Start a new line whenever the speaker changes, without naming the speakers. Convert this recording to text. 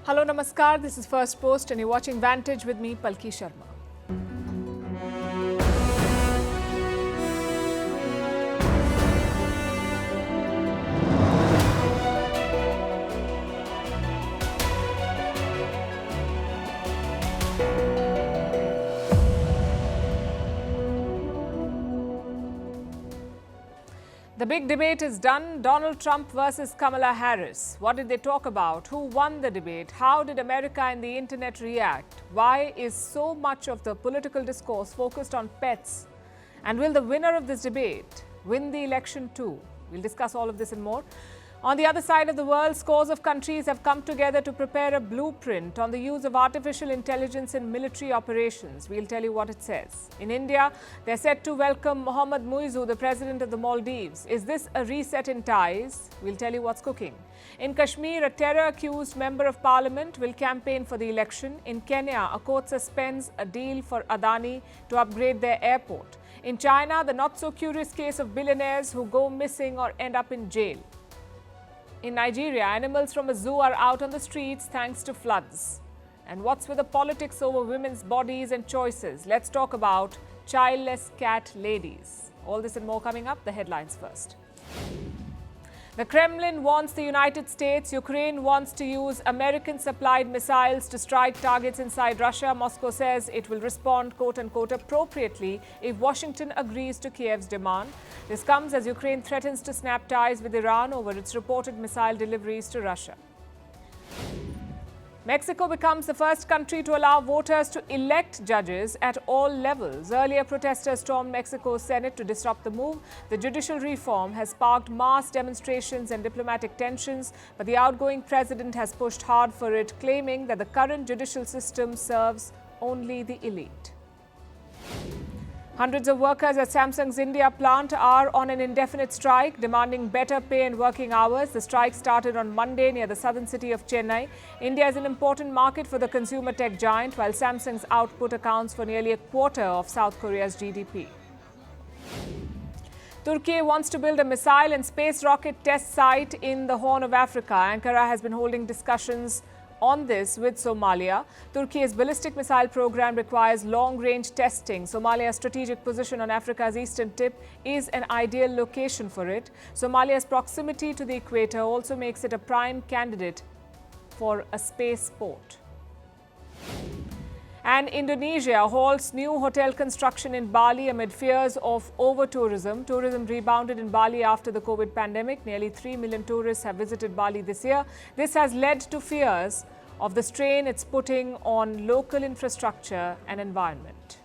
Hello, Namaskar. This is Firstpost and you're watching Vantage with me, Palki Sharma. The big debate is done. Donald Trump versus Kamala Harris. What did they talk about? Who won the debate? How did America and the internet react? Why is so much of the political discourse focused on pets? And will the winner of this debate win the election too? We'll discuss all of this and more. On the other side of the world, scores of countries have come together to prepare a blueprint on the use of artificial intelligence in military operations. We'll tell you what it says. In India, they're set to welcome Mohammad Muizzu, the president of the Maldives. Is this a reset in ties? We'll tell you what's cooking. In Kashmir, a terror-accused member of parliament will campaign for the election. In Kenya, a court suspends a deal for Adani to upgrade their airport. In China, the not-so-curious case of billionaires who go missing or end up in jail. In Nigeria, animals from a zoo are out on the streets thanks to floods. And what's with the politics over women's bodies and choices? Let's talk about childless cat ladies. All this and more coming up. The headlines first. The Kremlin wants the United States. Ukraine wants to use American-supplied missiles to strike targets inside Russia. Moscow says it will respond, quote-unquote, appropriately if Washington agrees to Kyiv's demand. This comes as Ukraine threatens to snap ties with Iran over its reported missile deliveries to Russia. Mexico becomes the first country to allow voters to elect judges at all levels. Earlier, protesters stormed Mexico's Senate to disrupt the move. The judicial reform has sparked mass demonstrations and diplomatic tensions, but the outgoing president has pushed hard for it, claiming that the current judicial system serves only the elite. Hundreds of workers at Samsung's India plant are on an indefinite strike, demanding better pay and working hours. The strike started on Monday near the southern city of Chennai. India is an important market for the consumer tech giant, while Samsung's output accounts for nearly a quarter of South Korea's GDP. Turkey wants to build a missile and space rocket test site in the Horn of Africa. Ankara has been holding discussions on this with Somalia. Turkey's ballistic missile program requires long-range testing. Somalia's strategic position on Africa's eastern tip is an ideal location for it. Somalia's proximity to the equator also makes it a prime candidate for a space port. And Indonesia halts new hotel construction in Bali amid fears of over-tourism. Tourism rebounded in Bali after the COVID pandemic. Nearly 3 million tourists have visited Bali this year. This has led to fears of the strain it's putting on local infrastructure and environment.